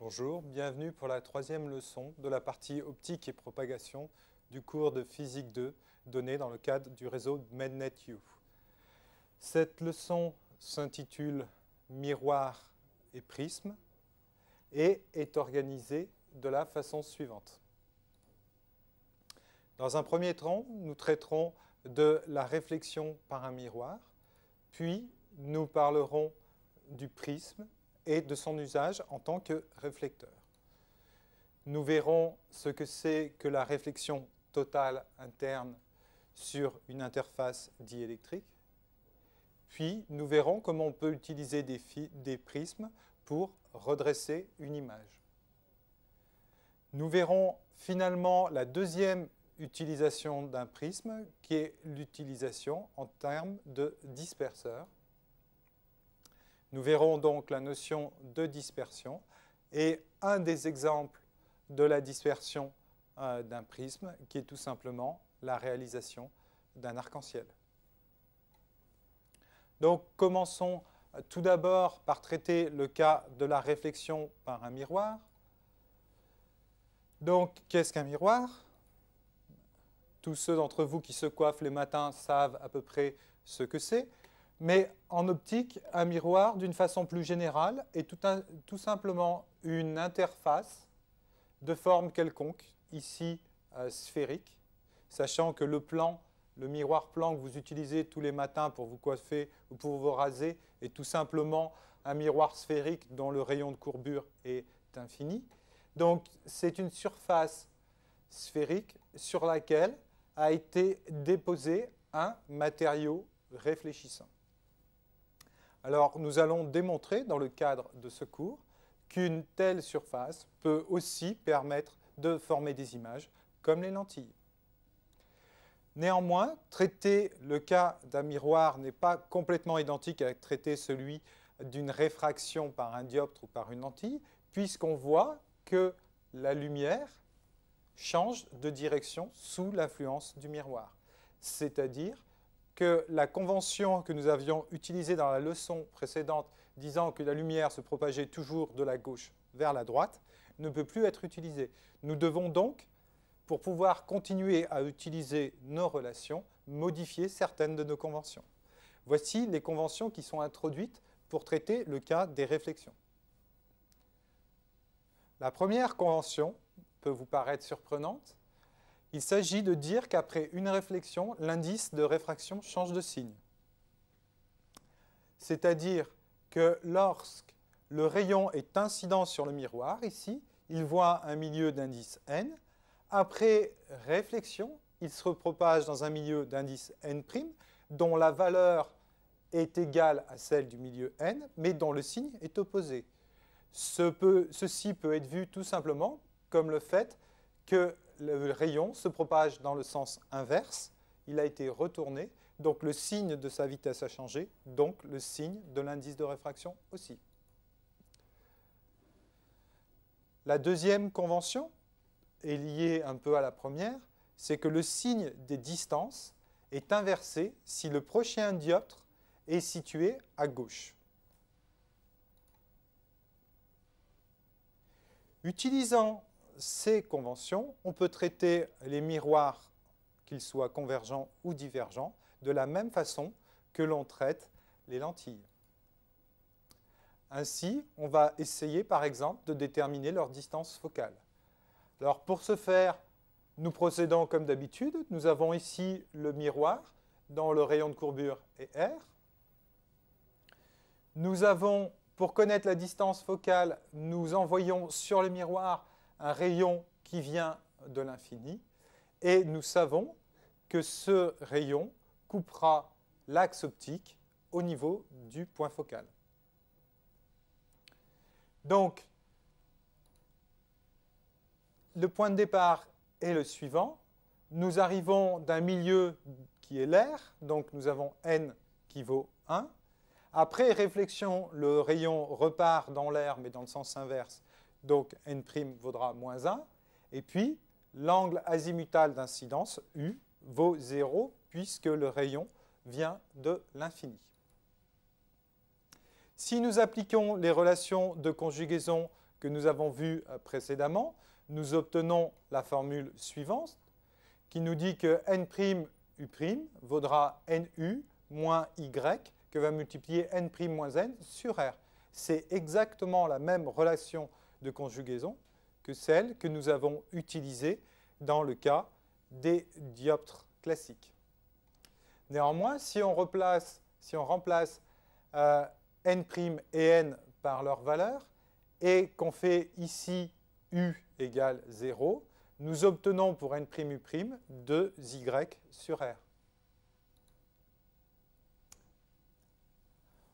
Bonjour, bienvenue pour la troisième leçon de la partie optique et propagation du cours de physique 2 donné dans le cadre du réseau MedNetU. Cette leçon s'intitule Miroir et prisme et est organisée de la façon suivante. Dans un premier temps, nous traiterons de la réflexion par un miroir, puis nous parlerons du prisme et de son usage en tant que réflecteur. Nous verrons ce que c'est que la réflexion totale interne sur une interface diélectrique. Puis nous verrons comment on peut utiliser des prismes pour redresser une image. Nous verrons finalement la deuxième utilisation d'un prisme, qui est l'utilisation en termes de disperseur. Nous verrons donc la notion de dispersion et un des exemples de la dispersion d'un prisme qui est tout simplement la réalisation d'un arc-en-ciel. Donc commençons tout d'abord par traiter le cas de la réflexion par un miroir. Donc qu'est-ce qu'un miroir ? Tous ceux d'entre vous qui se coiffent les matins savent à peu près ce que c'est. Mais en optique, un miroir, d'une façon plus générale, est tout simplement une interface de forme quelconque, ici sphérique, sachant que le miroir plan que vous utilisez tous les matins pour vous coiffer ou pour vous raser, est tout simplement un miroir sphérique dont le rayon de courbure est infini. Donc c'est une surface sphérique sur laquelle a été déposé un matériau réfléchissant. Alors, nous allons démontrer, dans le cadre de ce cours, qu'une telle surface peut aussi permettre de former des images, comme les lentilles. Néanmoins, traiter le cas d'un miroir n'est pas complètement identique à traiter celui d'une réfraction par un dioptre ou par une lentille, puisqu'on voit que la lumière change de direction sous l'influence du miroir. C'est-à-dire que la convention que nous avions utilisée dans la leçon précédente, disant que la lumière se propageait toujours de la gauche vers la droite, ne peut plus être utilisée. Nous devons donc, pour pouvoir continuer à utiliser nos relations, modifier certaines de nos conventions. Voici les conventions qui sont introduites pour traiter le cas des réflexions. La première convention peut vous paraître surprenante. Il s'agit de dire qu'après une réflexion, l'indice de réfraction change de signe. C'est-à-dire que lorsque le rayon est incident sur le miroir, ici, il voit un milieu d'indice n. Après réflexion, il se propage dans un milieu d'indice n', dont la valeur est égale à celle du milieu n, mais dont le signe est opposé. Ceci peut être vu tout simplement comme le fait que le rayon se propage dans le sens inverse, il a été retourné, donc le signe de sa vitesse a changé, donc le signe de l'indice de réfraction aussi. La deuxième convention est liée un peu à la première, c'est que le signe des distances est inversé si le prochain dioptre est situé à gauche. Utilisant ces conventions, on peut traiter les miroirs, qu'ils soient convergents ou divergents, de la même façon que l'on traite les lentilles. Ainsi, on va essayer par exemple de déterminer leur distance focale. Alors pour ce faire, nous procédons comme d'habitude. Nous avons ici le miroir dont le rayon de courbure est R. Nous avons, pour connaître la distance focale, nous envoyons sur le miroir un rayon qui vient de l'infini, et nous savons que ce rayon coupera l'axe optique au niveau du point focal. Donc, le point de départ est le suivant. Nous arrivons d'un milieu qui est l'air, donc nous avons n qui vaut 1. Après réflexion, le rayon repart dans l'air, mais dans le sens inverse, donc n' vaudra moins 1. Et puis, l'angle azimutal d'incidence, U, vaut 0, puisque le rayon vient de l'infini. Si nous appliquons les relations de conjugaison que nous avons vu précédemment, nous obtenons la formule suivante qui nous dit que n'U' vaudra NU moins Y que va multiplier N' moins N sur R. C'est exactement la même relation de conjugaison que celle que nous avons utilisée dans le cas des dioptres classiques. Néanmoins, si on remplace N' et N par leur valeur et qu'on fait ici U égale 0, nous obtenons pour N'U' 2Y sur R.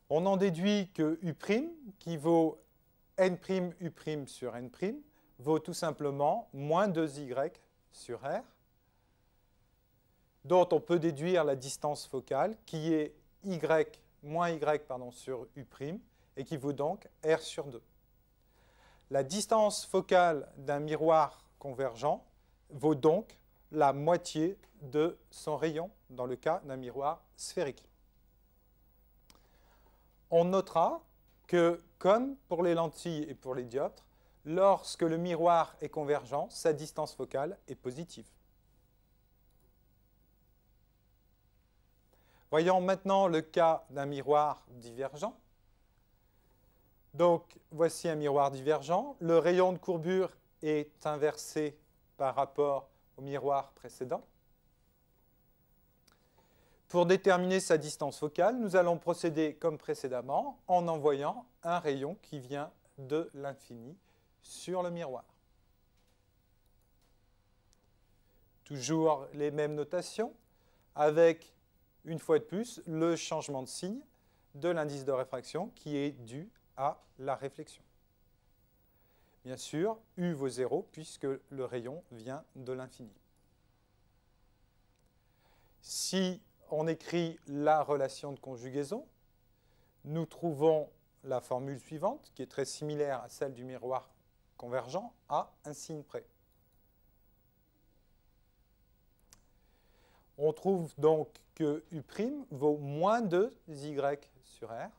On en déduit que U', qui vaut N'U' sur N', vaut tout simplement moins 2Y sur R, dont on peut déduire la distance focale, qui est moins Y sur U', et qui vaut donc R sur 2. La distance focale d'un miroir convergent vaut donc la moitié de son rayon dans le cas d'un miroir sphérique. On notera que, comme pour les lentilles et pour les dioptres, lorsque le miroir est convergent, sa distance focale est positive. Voyons maintenant le cas d'un miroir divergent. Donc, voici un miroir divergent. Le rayon de courbure est inversé par rapport au miroir précédent. Pour déterminer sa distance focale, nous allons procéder comme précédemment en envoyant un rayon qui vient de l'infini sur le miroir. Toujours les mêmes notations, avec, une fois de plus, le changement de signe de l'indice de réfraction qui est dû à la réflexion. Bien sûr, U vaut 0 puisque le rayon vient de l'infini. Si on écrit la relation de conjugaison, nous trouvons la formule suivante, qui est très similaire à celle du miroir convergent, à un signe près. On trouve donc que U' vaut moins 2Y sur R.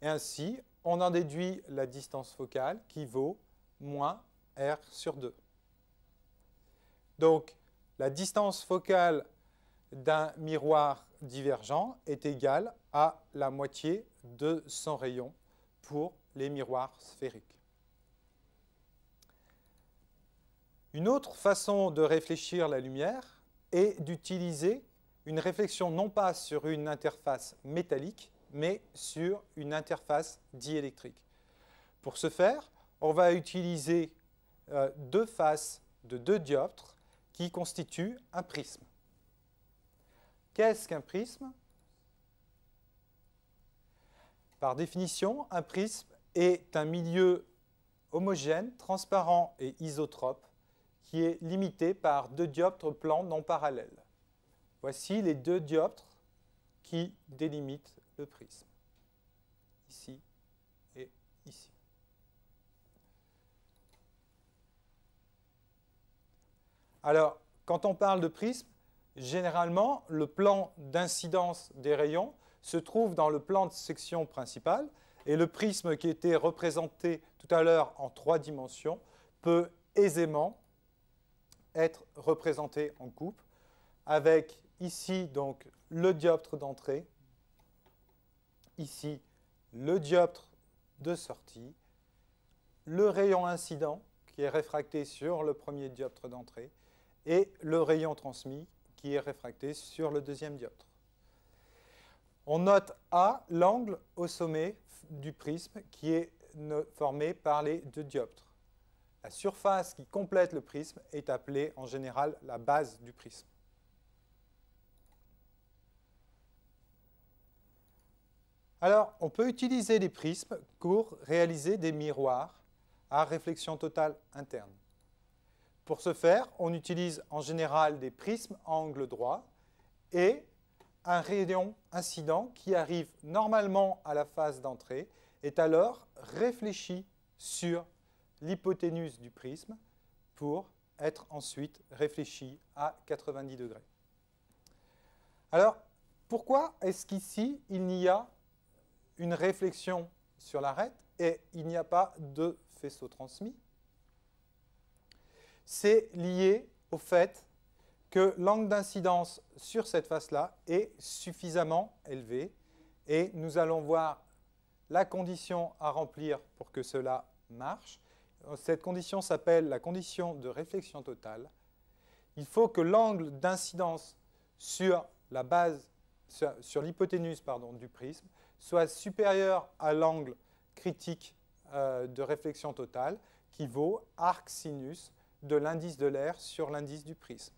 Et ainsi, on en déduit la distance focale qui vaut moins R sur 2. Donc, la distance focale d'un miroir divergent est égale à la moitié de son rayon pour les miroirs sphériques. Une autre façon de réfléchir la lumière est d'utiliser une réflexion non pas sur une interface métallique, mais sur une interface diélectrique. Pour ce faire, on va utiliser deux faces de deux dioptres qui constituent un prisme. Qu'est-ce qu'un prisme? Par définition, un prisme est un milieu homogène, transparent et isotrope qui est limité par deux dioptres plans non parallèles. Voici les deux dioptres qui délimitent le prisme, ici et ici. Alors, quand on parle de prisme, généralement, le plan d'incidence des rayons se trouve dans le plan de section principal, et le prisme qui était représenté tout à l'heure en 3 dimensions peut aisément être représenté en coupe, avec ici donc le dioptre d'entrée, ici le dioptre de sortie, le rayon incident qui est réfracté sur le premier dioptre d'entrée, et le rayon transmis qui est réfracté sur le deuxième dioptre. On note A l'angle au sommet du prisme qui est formé par les deux dioptres. La surface qui complète le prisme est appelée en général la base du prisme. Alors, on peut utiliser les prismes pour réaliser des miroirs à réflexion totale interne. Pour ce faire, on utilise en général des prismes à angle droit et un rayon incident qui arrive normalement à la face d'entrée est alors réfléchi sur l'hypoténuse du prisme pour être ensuite réfléchi à 90 degrés. Alors, pourquoi est-ce qu'ici, il n'y a une réflexion sur l'arête et il n'y a pas de faisceau transmis. C'est lié au fait que l'angle d'incidence sur cette face-là est suffisamment élevé et nous allons voir la condition à remplir pour que cela marche. Cette condition s'appelle la condition de réflexion totale. Il faut que l'angle d'incidence sur la base, sur l'hypoténuse du prisme, soit supérieur à l'angle critique de réflexion totale, qui vaut arc sinus de l'indice de l'air sur l'indice du prisme.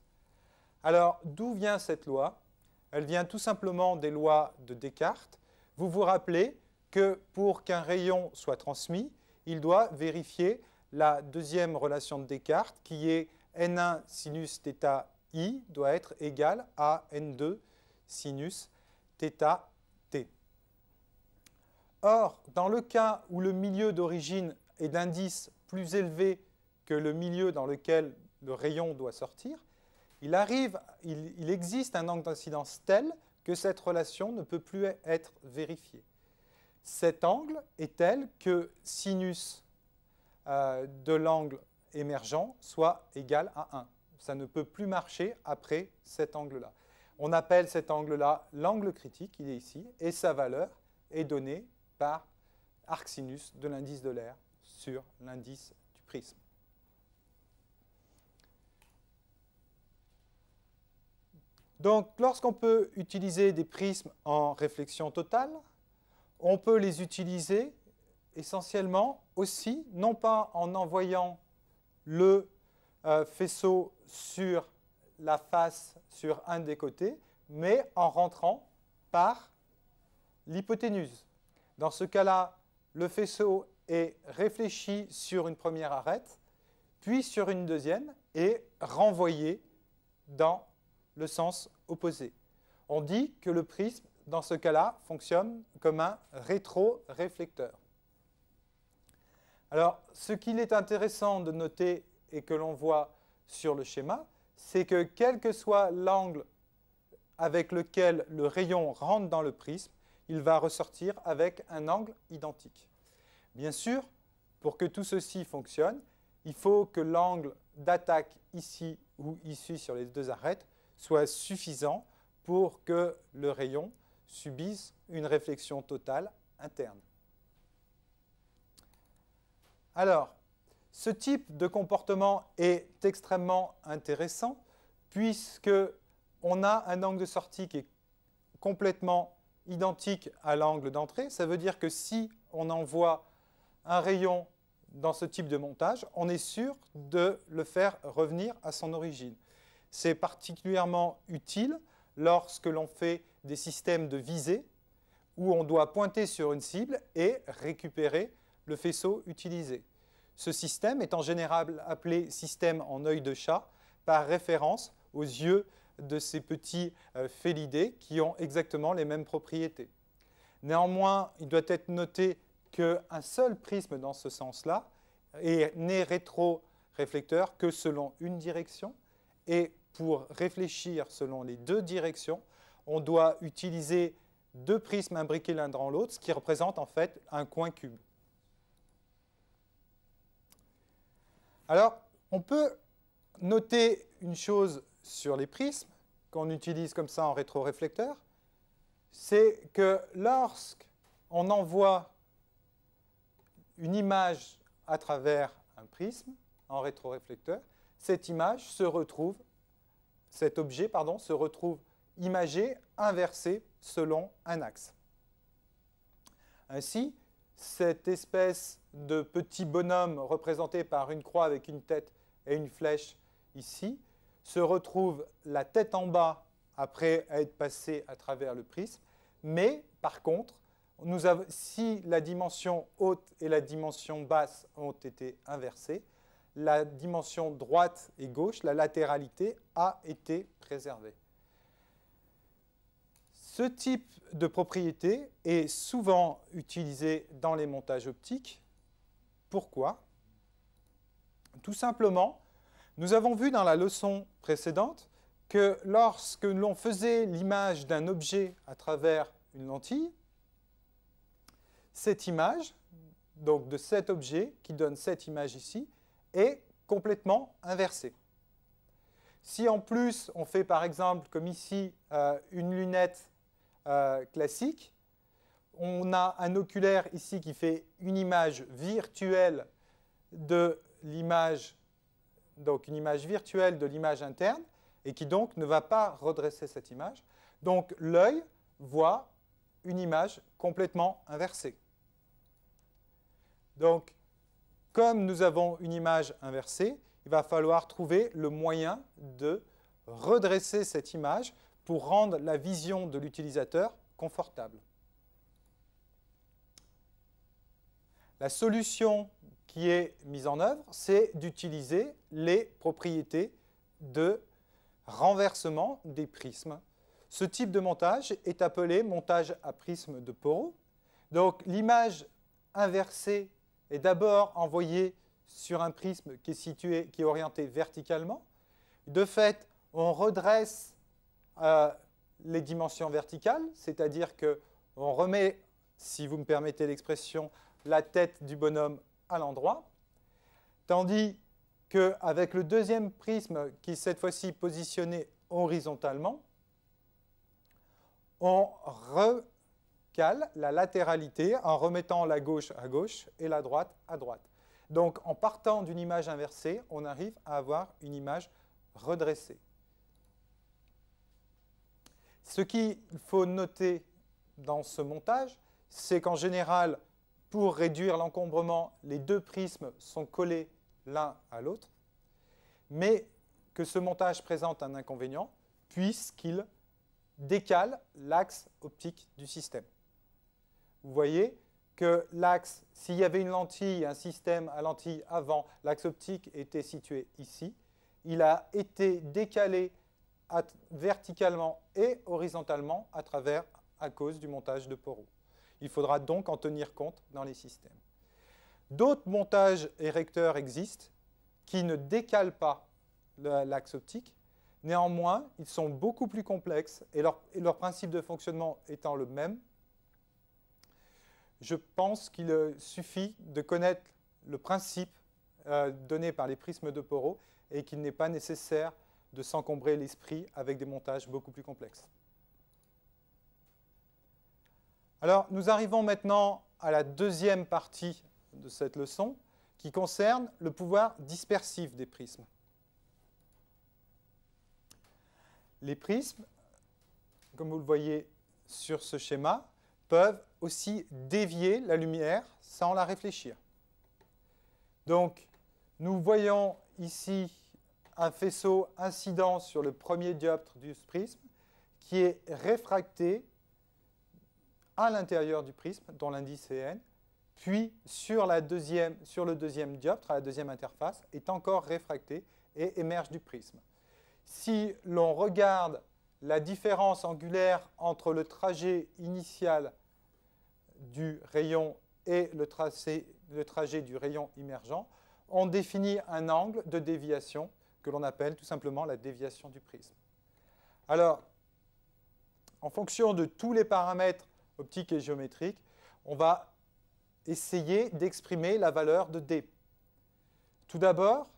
Alors, d'où vient cette loi? Elle vient tout simplement des lois de Descartes. Vous vous rappelez que pour qu'un rayon soit transmis, il doit vérifier la deuxième relation de Descartes, qui est n1 sinus θ i doit être égal à n2 sinus θ t. Or, dans le cas où le milieu d'origine est d'indice plus élevé que le milieu dans lequel le rayon doit sortir, il existe un angle d'incidence tel que cette relation ne peut plus être vérifiée. Cet angle est tel que sinus de l'angle émergent soit égal à 1. Ça ne peut plus marcher après cet angle-là. On appelle cet angle-là l'angle critique, il est ici, et sa valeur est donnée par arc sinus de l'indice de l'air sur l'indice du prisme. Donc, lorsqu'on peut utiliser des prismes en réflexion totale, on peut les utiliser essentiellement aussi, non pas en envoyant le faisceau sur la face, sur un des côtés, mais en rentrant par l'hypoténuse. Dans ce cas-là, le faisceau est réfléchi sur une première arête, puis sur une deuxième, et renvoyé dans le sens opposé. On dit que le prisme, dans ce cas-là, fonctionne comme un rétroréflecteur. Alors, ce qu'il est intéressant de noter et que l'on voit sur le schéma, c'est que quel que soit l'angle avec lequel le rayon rentre dans le prisme, il va ressortir avec un angle identique. Bien sûr, pour que tout ceci fonctionne, il faut que l'angle d'attaque ici ou ici sur les deux arêtes soit suffisant pour que le rayon subisse une réflexion totale interne. Alors, ce type de comportement est extrêmement intéressant puisque on a un angle de sortie qui est complètement identique à l'angle d'entrée. Ça veut dire que si on envoie un rayon dans ce type de montage, on est sûr de le faire revenir à son origine. C'est particulièrement utile lorsque l'on fait des systèmes de visée où on doit pointer sur une cible et récupérer le faisceau utilisé. Ce système est en général appelé système en œil de chat par référence aux yeux de ces petits félidés qui ont exactement les mêmes propriétés. Néanmoins, il doit être noté qu'un seul prisme dans ce sens-là n'est rétroréflecteur que selon une direction et pour réfléchir selon les deux directions, on doit utiliser deux prismes imbriqués l'un dans l'autre, ce qui représente en fait un coin cube. Alors, on peut noter une chose sur les prismes qu'on utilise comme ça en rétroréflecteur, c'est que lorsqu'on envoie une image à travers un prisme en rétroréflecteur, cette image se retrouve, cet objet se retrouve imagé, inversé selon un axe. Ainsi, cette espèce de petit bonhomme représenté par une croix avec une tête et une flèche ici se retrouve la tête en bas après être passé à travers le prisme, mais par contre, si la dimension haute et la dimension basse ont été inversées, la dimension droite et gauche, la latéralité, a été préservée. Ce type de propriété est souvent utilisé dans les montages optiques. Pourquoi? Tout simplement, nous avons vu dans la leçon précédente que lorsque l'on faisait l'image d'un objet à travers une lentille, cette image, donc de cet objet qui donne cette image ici, est complètement inversée. Si en plus on fait par exemple, comme ici, une lunette classique, on a un oculaire ici qui fait une image virtuelle de l'image, donc une image virtuelle de l'image interne, et qui donc ne va pas redresser cette image. Donc l'œil voit une image complètement inversée. Donc, comme nous avons une image inversée, il va falloir trouver le moyen de redresser cette image pour rendre la vision de l'utilisateur confortable. La solution qui est mise en œuvre, c'est d'utiliser les propriétés de renversement des prismes. Ce type de montage est appelé montage à prisme de Porot. Donc l'image inversée est d'abord envoyée sur un prisme qui est orienté verticalement. De fait, on redresse les dimensions verticales, c'est-à-dire qu'on remet, si vous me permettez l'expression, la tête du bonhomme à l'endroit, tandis qu'avec le deuxième prisme, qui est cette fois-ci positionné horizontalement, on recale la latéralité en remettant la gauche à gauche et la droite à droite. Donc, en partant d'une image inversée, on arrive à avoir une image redressée. Ce qu'il faut noter dans ce montage, c'est qu'en général, pour réduire l'encombrement, les deux prismes sont collés l'un à l'autre, mais que ce montage présente un inconvénient, puisqu'il décale l'axe optique du système. Vous voyez que l'axe, s'il y avait une lentille, un système à lentille avant, l'axe optique était situé ici. Il a été décalé verticalement et horizontalement à cause du montage de Porot. Il faudra donc en tenir compte dans les systèmes. D'autres montages érecteurs existent qui ne décalent pas l'axe optique. Néanmoins, ils sont beaucoup plus complexes et leur principe de fonctionnement étant le même. Je pense qu'il suffit de connaître le principe donné par les prismes de Porot et qu'il n'est pas nécessaire de s'encombrer l'esprit avec des montages beaucoup plus complexes. Alors, nous arrivons maintenant à la deuxième partie de cette leçon qui concerne le pouvoir dispersif des prismes. Les prismes, comme vous le voyez sur ce schéma, peuvent aussi dévier la lumière sans la réfléchir. Donc, nous voyons ici un faisceau incident sur le premier dioptre du prisme qui est réfracté à l'intérieur du prisme, dont l'indice est n, puis sur le deuxième dioptre, à la deuxième interface, est encore réfracté et émerge du prisme. Si l'on regarde la différence angulaire entre le trajet initial du rayon et le trajet du rayon émergent, on définit un angle de déviation que l'on appelle tout simplement la déviation du prisme. Alors, en fonction de tous les paramètres optiques et géométriques, on va essayer d'exprimer la valeur de D. Tout d'abord,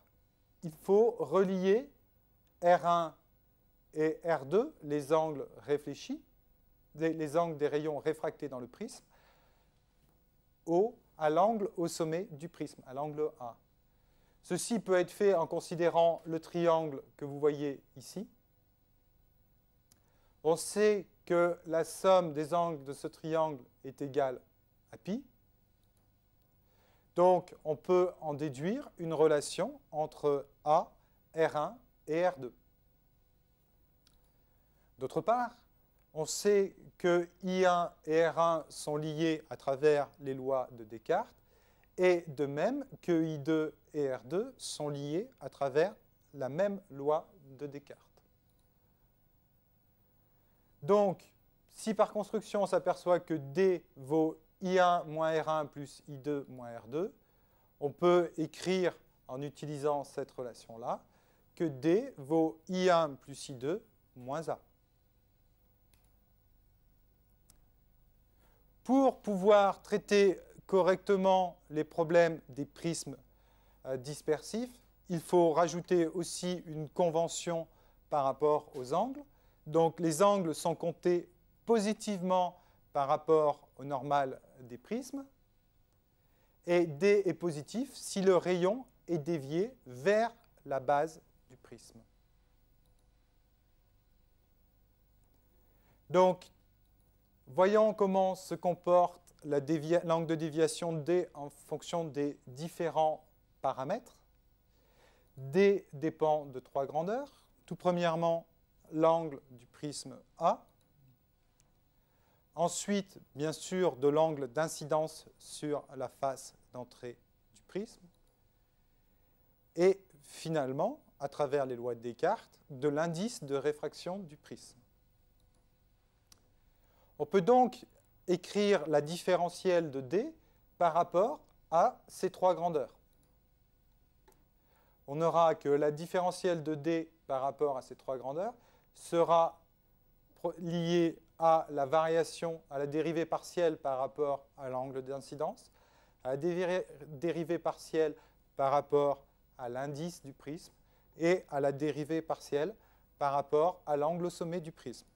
il faut relier R1 et R2, les angles réfléchis, les angles des rayons réfractés dans le prisme, à l'angle au sommet du prisme, à l'angle A. Ceci peut être fait en considérant le triangle que vous voyez ici. On sait que la somme des angles de ce triangle est égale à pi. Donc, on peut en déduire une relation entre A, R1 et R2. D'autre part, on sait que I1 et R1 sont liés à travers les lois de Descartes, et de même que I2 et R2 sont liés à travers la même loi de Descartes. Donc, si par construction on s'aperçoit que D vaut I1 moins R1 plus I2 moins R2, on peut écrire en utilisant cette relation-là que D vaut I1 plus I2 moins A. pour pouvoir traiter correctement les problèmes des prismes dispersifs, il faut rajouter aussi une convention par rapport aux angles. Donc les angles sont comptés positivement par rapport au normal des prismes. Et D est positif si le rayon est dévié vers la base du prisme. Donc, voyons comment se comporte l'angle de déviation D en fonction des différents paramètres. D dépend de trois grandeurs. Tout premièrement, l'angle du prisme A. Ensuite, bien sûr, de l'angle d'incidence sur la face d'entrée du prisme. Et finalement, à travers les lois de Descartes, de l'indice de réfraction du prisme. On peut donc écrire la différentielle de D par rapport à ces trois grandeurs. On n'aura que la différentielle de D par rapport à ces trois grandeurs sera liée à la variation, à la dérivée partielle par rapport à l'angle d'incidence, à la dérivée partielle par rapport à l'indice du prisme et à la dérivée partielle par rapport à l'angle au sommet du prisme.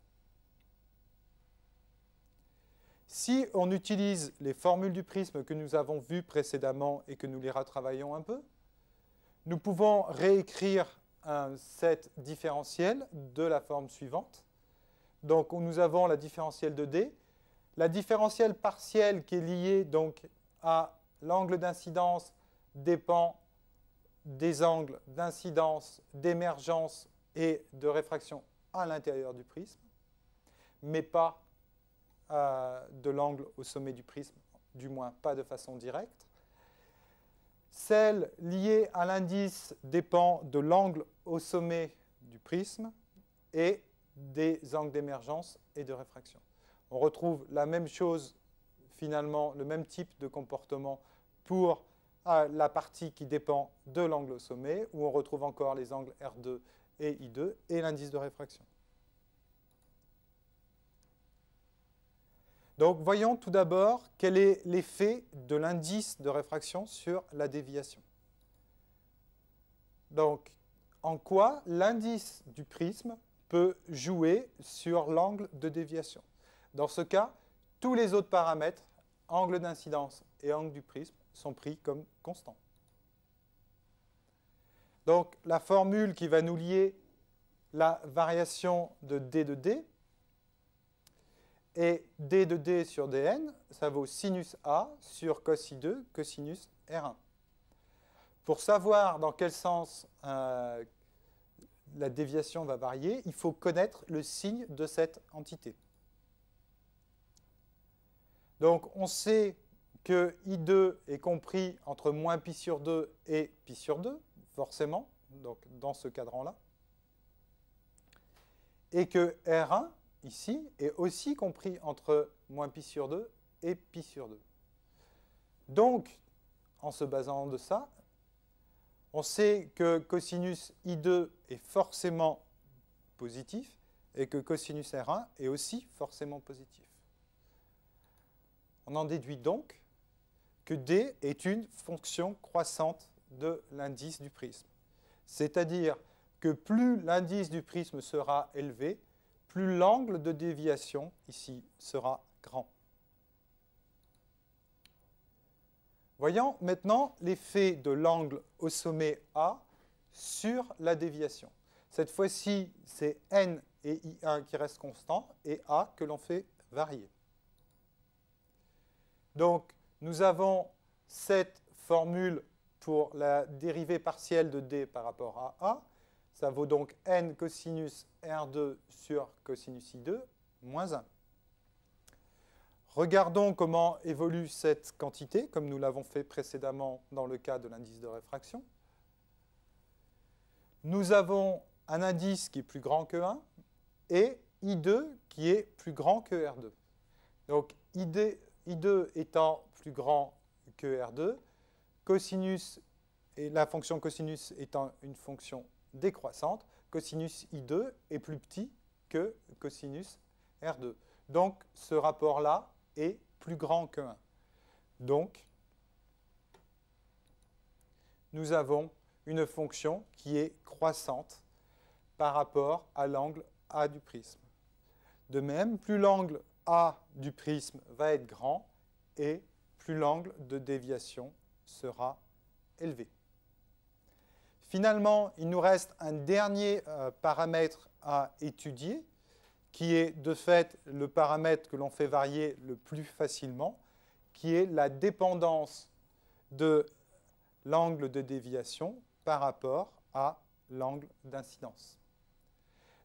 Si on utilise les formules du prisme que nous avons vues précédemment et que nous les retravaillons un peu, nous pouvons réécrire cette différentielle de la forme suivante. Donc, nous avons la différentielle de D. La différentielle partielle qui est liée donc, à l'angle d'incidence dépend des angles d'incidence, d'émergence et de réfraction à l'intérieur du prisme, mais pas de l'angle au sommet du prisme, du moins pas de façon directe. Celle liée à l'indice dépend de l'angle au sommet du prisme et des angles d'émergence et de réfraction. On retrouve la même chose, finalement, le même type de comportement pour la partie qui dépend de l'angle au sommet, où on retrouve encore les angles R2 et I2 et l'indice de réfraction. Donc, voyons tout d'abord quel est l'effet de l'indice de réfraction sur la déviation. Donc, en quoi l'indice du prisme peut jouer sur l'angle de déviation. Dans ce cas, tous les autres paramètres, angle d'incidence et angle du prisme, sont pris comme constants. Donc, la formule qui va nous lier la variation de D et D de D sur Dn, ça vaut sinus A sur cos I2 cosinus R1. Pour savoir dans quel sens la déviation va varier, il faut connaître le signe de cette entité. Donc, on sait que I2 est compris entre moins pi sur 2 et pi sur 2, forcément, donc dans ce cadran-là. Et que R1, ici, est aussi compris entre moins pi sur 2 et pi sur 2. Donc, en se basant de ça, on sait que cosinus I2 est forcément positif et que cosinus R1 est aussi forcément positif. On en déduit donc que D est une fonction croissante de l'indice du prisme. C'est-à-dire que plus l'indice du prisme sera élevé, plus l'angle de déviation, ici, sera grand. Voyons maintenant l'effet de l'angle au sommet A sur la déviation. Cette fois-ci, c'est N et I1 qui restent constants et A que l'on fait varier. Donc, nous avons cette formule pour la dérivée partielle de D par rapport à A. Ça vaut donc N cosinus R2 sur cosinus I2 moins 1. Regardons comment évolue cette quantité, comme nous l'avons fait précédemment dans le cas de l'indice de réfraction. Nous avons un indice qui est plus grand que 1 et I2 qui est plus grand que R2. Donc, I2 étant plus grand que R2, cosinus, et la fonction cosinus étant une fonction décroissante, cosinus I2 est plus petit que cosinus R2. Donc, ce rapport-là est plus grand que 1. Donc, nous avons une fonction qui est croissante par rapport à l'angle A du prisme. De même, plus l'angle A du prisme va être grand, et plus l'angle de déviation sera élevé. Finalement, il nous reste un dernier paramètre à étudier, qui est de fait le paramètre que l'on fait varier le plus facilement, qui est la dépendance de l'angle de déviation par rapport à l'angle d'incidence.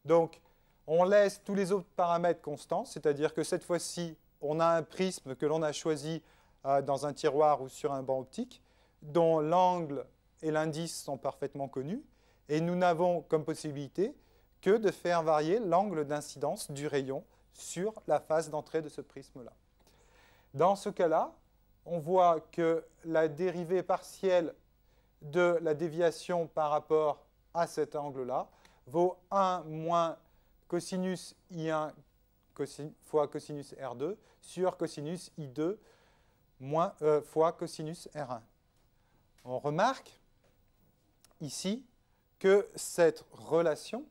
Donc, on laisse tous les autres paramètres constants, c'est-à-dire que cette fois-ci, on a un prisme que l'on a choisi dans un tiroir ou sur un banc optique, dont l'angle et l'indice sont parfaitement connus, et nous n'avons comme possibilité que de faire varier l'angle d'incidence du rayon sur la face d'entrée de ce prisme-là. Dans ce cas-là, on voit que la dérivée partielle de la déviation par rapport à cet angle-là vaut 1 moins cosinus I1 fois cosinus R2 sur cosinus I2 fois cosinus R1. On remarque ici que cette relation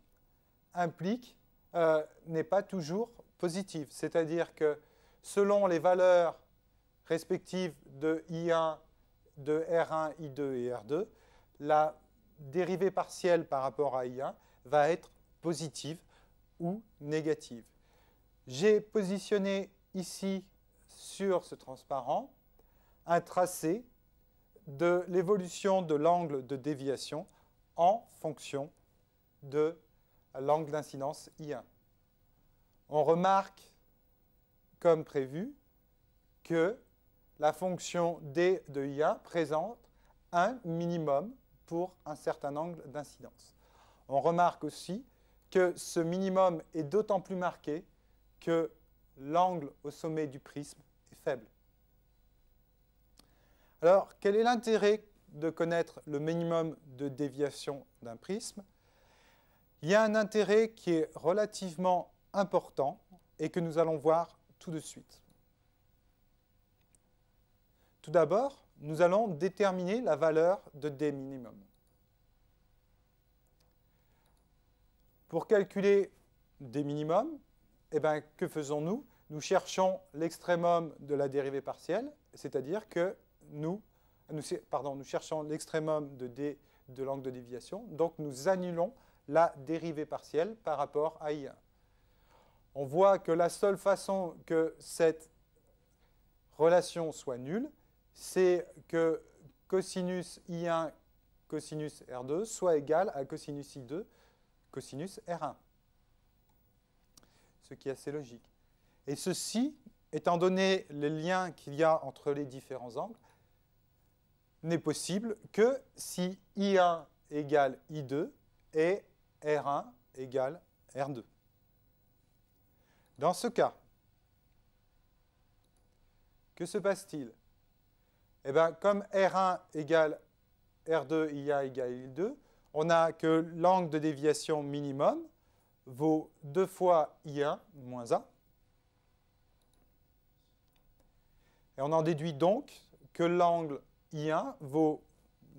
implique n'est pas toujours positive. C'est-à-dire que selon les valeurs respectives de I1, de R1, I2 et R2, la dérivée partielle par rapport à I1 va être positive ou négative. J'ai positionné ici sur ce transparent un tracé de l'évolution de l'angle de déviation en fonction de l'angle d'incidence I1. On remarque, comme prévu, que la fonction d de I1 présente un minimum pour un certain angle d'incidence. On remarque aussi que ce minimum est d'autant plus marqué que l'angle au sommet du prisme est faible. Alors, quel est l'intérêt de connaître le minimum de déviation d'un prisme? Il y a un intérêt qui est relativement important et que nous allons voir tout de suite. Tout d'abord, nous allons déterminer la valeur de D minimum. Pour calculer D minimum, eh bien, que faisons-nous? Nous cherchons l'extrémum de la dérivée partielle, c'est-à-dire que nous cherchons l'extrémum de D de l'angle de déviation, donc nous annulons la dérivée partielle par rapport à I1. On voit que la seule façon que cette relation soit nulle, c'est que cosinus I1 cosinus R2 soit égal à cosinus I2 cosinus R1. Ce qui est assez logique. Et ceci, étant donné les liens qu'il y a entre les différents angles, n'est possible que si I1 égale I2 et R1 égale R2. Dans ce cas, que se passe-t-il? Eh bien, comme R1 égale R2, I1 égale I2, on a que l'angle de déviation minimum vaut 2 fois I1 moins 1. Et on en déduit donc que l'angle I1 vaut,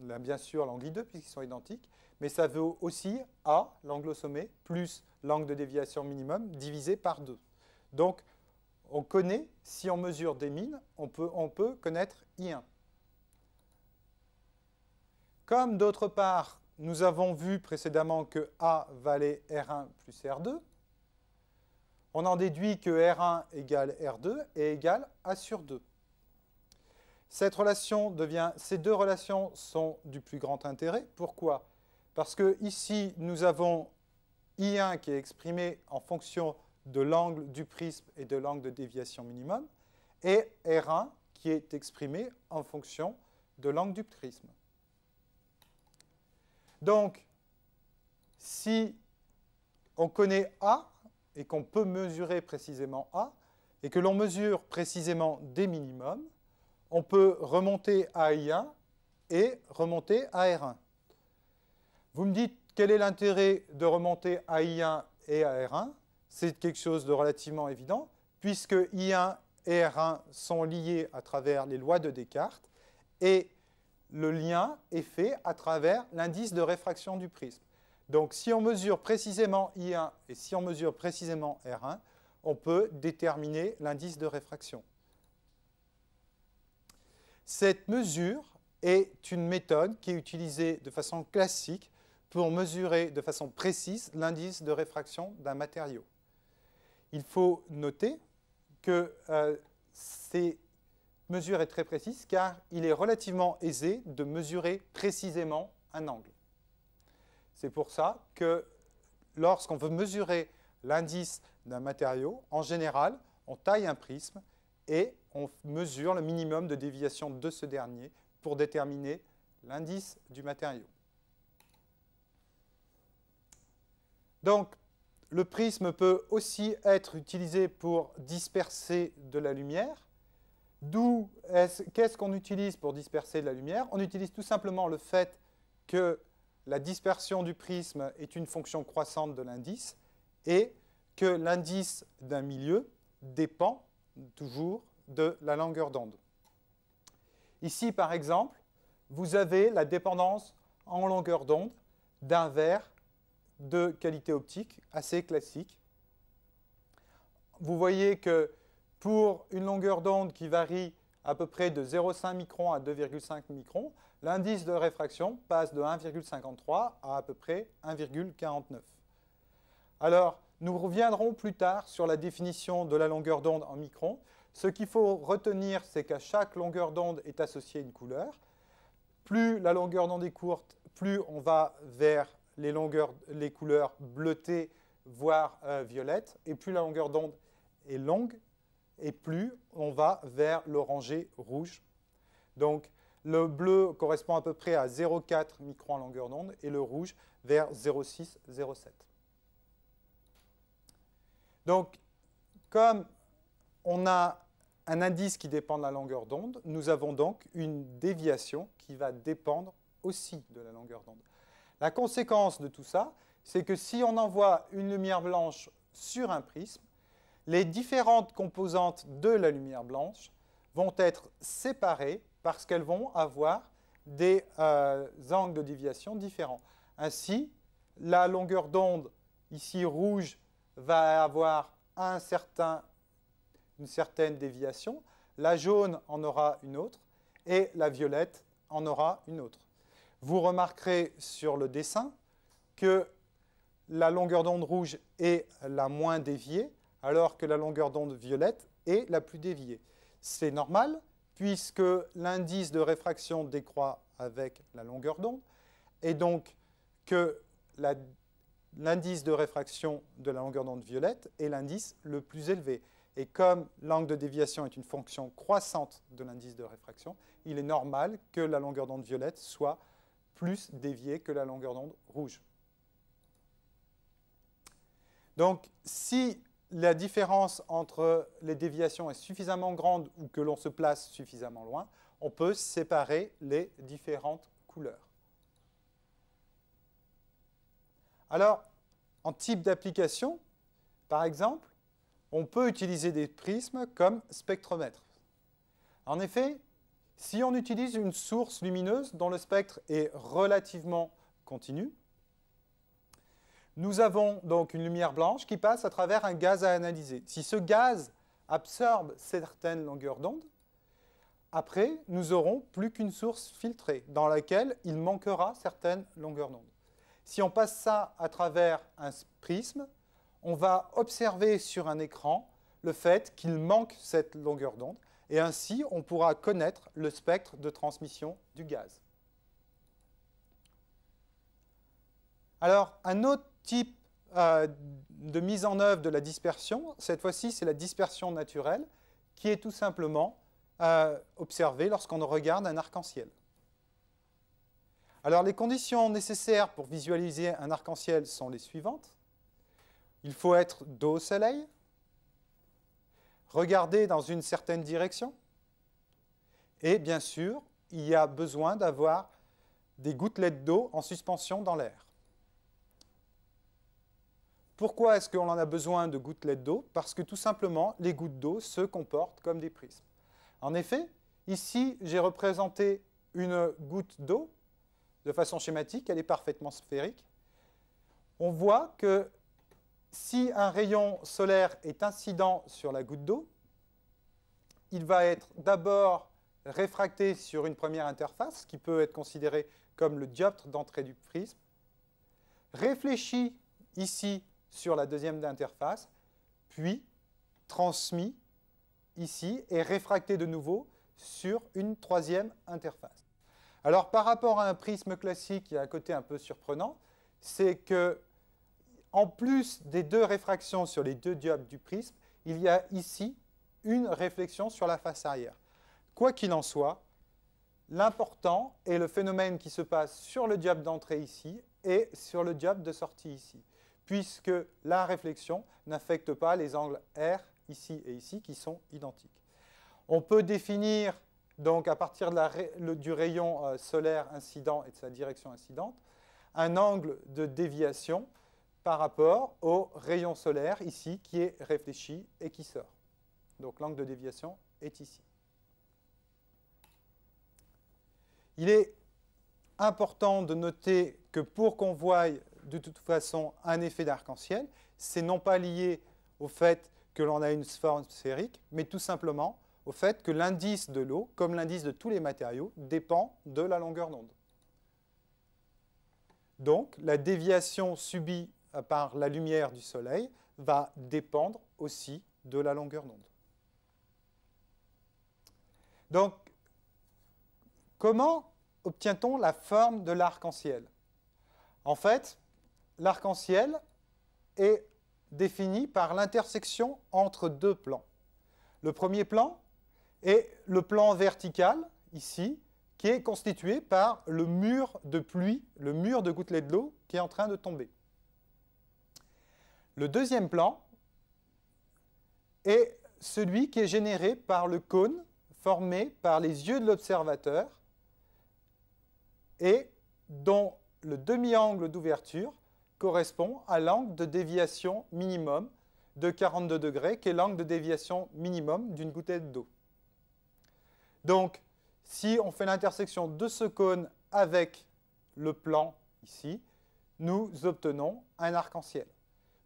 là, bien sûr, l'angle I2, puisqu'ils sont identiques, mais ça vaut aussi A, l'angle au sommet, plus l'angle de déviation minimum, divisé par 2. Donc, on connaît, si on mesure des min, on peut connaître I1. Comme d'autre part, nous avons vu précédemment que A valait R1 plus R2, on en déduit que R1 égale R2 et égale A sur 2. Ces deux relations sont du plus grand intérêt. Pourquoi? Parce que ici, nous avons I1 qui est exprimé en fonction de l'angle du prisme et de l'angle de déviation minimum, et R1 qui est exprimé en fonction de l'angle du prisme. Donc, si on connaît A et qu'on peut mesurer précisément A, et que l'on mesure précisément des minimums, on peut remonter à I1 et remonter à R1. Vous me dites quel est l'intérêt de remonter à I1 et à R1? C'est quelque chose de relativement évident, puisque I1 et R1 sont liés à travers les lois de Descartes, et le lien est fait à travers l'indice de réfraction du prisme. Donc, si on mesure précisément I1 et si on mesure précisément R1, on peut déterminer l'indice de réfraction. Cette mesure est une méthode qui est utilisée de façon classique pour mesurer de façon précise l'indice de réfraction d'un matériau. Il faut noter que cette mesure est très précise car il est relativement aisé de mesurer précisément un angle. C'est pour ça que lorsqu'on veut mesurer l'indice d'un matériau, en général, on taille un prisme et on mesure le minimum de déviation de ce dernier pour déterminer l'indice du matériau. Donc, le prisme peut aussi être utilisé pour disperser de la lumière. Qu'est-ce qu'on utilise pour disperser de la lumière? On utilise tout simplement le fait que la dispersion du prisme est une fonction croissante de l'indice et que l'indice d'un milieu dépend toujours de la longueur d'onde. Ici, par exemple, vous avez la dépendance en longueur d'onde d'un verre de qualité optique assez classique. Vous voyez que pour une longueur d'onde qui varie à peu près de 0,5 microns à 2,5 microns, l'indice de réfraction passe de 1,53 à peu près 1,49. Alors, nous reviendrons plus tard sur la définition de la longueur d'onde en microns. Ce qu'il faut retenir, c'est qu'à chaque longueur d'onde est associée une couleur. Plus la longueur d'onde est courte, plus on va vers les couleurs bleutées, voire violettes, et plus la longueur d'onde est longue, et plus on va vers l'orangé rouge. Donc, le bleu correspond à peu près à 0,4 microns en longueur d'onde, et le rouge vers 0,6, 0,7. Donc, comme on a un indice qui dépend de la longueur d'onde, nous avons donc une déviation qui va dépendre aussi de la longueur d'onde. La conséquence de tout ça, c'est que si on envoie une lumière blanche sur un prisme, les différentes composantes de la lumière blanche vont être séparées parce qu'elles vont avoir des angles de déviation différents. Ainsi, la longueur d'onde, ici rouge, va avoir une certaine déviation, la jaune en aura une autre, et la violette en aura une autre. Vous remarquerez sur le dessin que la longueur d'onde rouge est la moins déviée, alors que la longueur d'onde violette est la plus déviée. C'est normal, puisque l'indice de réfraction décroît avec la longueur d'onde, et donc que l'indice de réfraction de la longueur d'onde violette est l'indice le plus élevé. Et comme l'angle de déviation est une fonction croissante de l'indice de réfraction, il est normal que la longueur d'onde violette soit plus déviée que la longueur d'onde rouge. Donc, si la différence entre les déviations est suffisamment grande ou que l'on se place suffisamment loin, on peut séparer les différentes couleurs. Alors, en type d'application, par exemple, on peut utiliser des prismes comme spectromètre. En effet, si on utilise une source lumineuse dont le spectre est relativement continu, nous avons donc une lumière blanche qui passe à travers un gaz à analyser. Si ce gaz absorbe certaines longueurs d'onde, après, nous n'aurons plus qu'une source filtrée dans laquelle il manquera certaines longueurs d'onde. Si on passe ça à travers un prisme, on va observer sur un écran le fait qu'il manque cette longueur d'onde, et ainsi on pourra connaître le spectre de transmission du gaz. Alors, un autre type de mise en œuvre de la dispersion, cette fois-ci c'est la dispersion naturelle, qui est tout simplement observée lorsqu'on regarde un arc-en-ciel. Alors, les conditions nécessaires pour visualiser un arc-en-ciel sont les suivantes. Il faut être dos au soleil, regarder dans une certaine direction, et bien sûr, il y a besoin d'avoir des gouttelettes d'eau en suspension dans l'air. Pourquoi est-ce qu'on en a besoin de gouttelettes d'eau? Parce que tout simplement, les gouttes d'eau se comportent comme des prismes. En effet, ici, j'ai représenté une goutte d'eau de façon schématique, elle est parfaitement sphérique. On voit que si un rayon solaire est incident sur la goutte d'eau, il va être d'abord réfracté sur une première interface, qui peut être considérée comme le dioptre d'entrée du prisme, réfléchi ici sur la deuxième interface, puis transmis ici et réfracté de nouveau sur une troisième interface. Alors, par rapport à un prisme classique, il y a un côté un peu surprenant, c'est que, en plus des deux réfractions sur les deux dioptres du prisme, il y a ici une réflexion sur la face arrière. Quoi qu'il en soit, l'important est le phénomène qui se passe sur le dioptre d'entrée ici et sur le dioptre de sortie ici, puisque la réflexion n'affecte pas les angles R ici et ici qui sont identiques. On peut définir donc à partir du rayon solaire incident et de sa direction incidente, un angle de déviation par rapport au rayon solaire ici qui est réfléchi et qui sort. Donc l'angle de déviation est ici. Il est important de noter que pour qu'on voie de toute façon un effet d'arc-en-ciel, c'est non pas lié au fait que l'on a une forme sphérique, mais tout simplement au fait que l'indice de l'eau, comme l'indice de tous les matériaux, dépend de la longueur d'onde. Donc, la déviation subie par la lumière du Soleil va dépendre aussi de la longueur d'onde. Donc, comment obtient-on la forme de l'arc-en-ciel? En fait, l'arc-en-ciel est défini par l'intersection entre deux plans. Le premier plan est le plan vertical, ici, qui est constitué par le mur de pluie, le mur de gouttelettes d'eau qui est en train de tomber. Le deuxième plan est celui qui est généré par le cône formé par les yeux de l'observateur et dont le demi-angle d'ouverture correspond à l'angle de déviation minimum de 42 degrés, qui est l'angle de déviation minimum d'une gouttelette d'eau. Donc, si on fait l'intersection de ce cône avec le plan ici, nous obtenons un arc-en-ciel.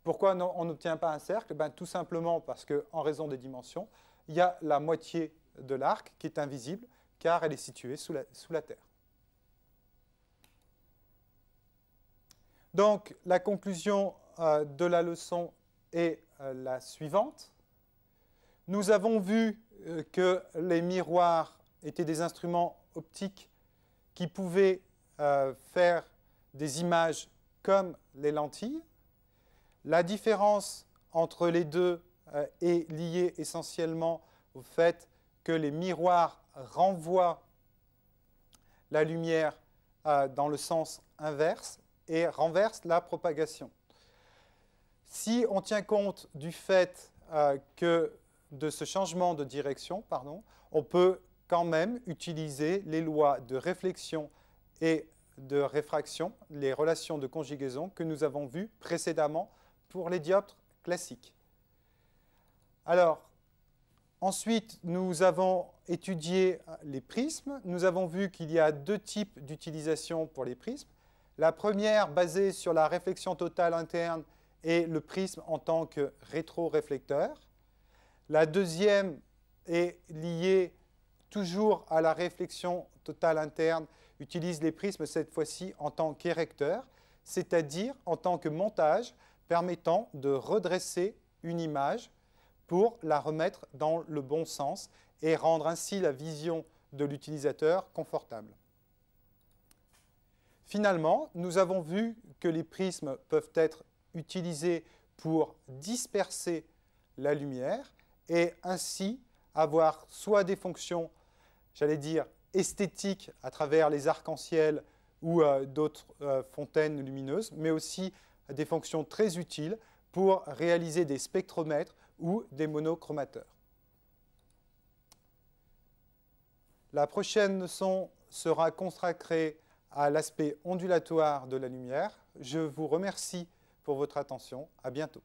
Pourquoi on n'obtient pas un cercle? Tout simplement parce qu'en raison des dimensions, il y a la moitié de l'arc qui est invisible, car elle est située sous la Terre. Donc, la conclusion de la leçon est la suivante. Nous avons vu que les miroirs étaient des instruments optiques qui pouvaient faire des images comme les lentilles. La différence entre les deux est liée essentiellement au fait que les miroirs renvoient la lumière dans le sens inverse et renversent la propagation. Si on tient compte du fait que de ce changement de direction, on peut quand même utiliser les lois de réflexion et de réfraction, les relations de conjugaison que nous avons vues précédemment pour les dioptres classiques. Alors, ensuite, nous avons étudié les prismes. Nous avons vu qu'il y a deux types d'utilisation pour les prismes. La première, basée sur la réflexion totale interne, est le prisme en tant que rétroréflecteur. La deuxième est liée toujours à la réflexion totale interne, utilise les prismes cette fois-ci en tant qu'érecteur, c'est-à-dire en tant que montage permettant de redresser une image pour la remettre dans le bon sens et rendre ainsi la vision de l'utilisateur confortable. Finalement, nous avons vu que les prismes peuvent être utilisés pour disperser la lumière et ainsi avoir soit des fonctions, j'allais dire, esthétiques à travers les arcs-en-ciel ou d'autres fontaines lumineuses, mais aussi des fonctions très utiles pour réaliser des spectromètres ou des monochromateurs. La prochaine leçon sera consacrée à l'aspect ondulatoire de la lumière. Je vous remercie pour pour votre attention. À bientôt.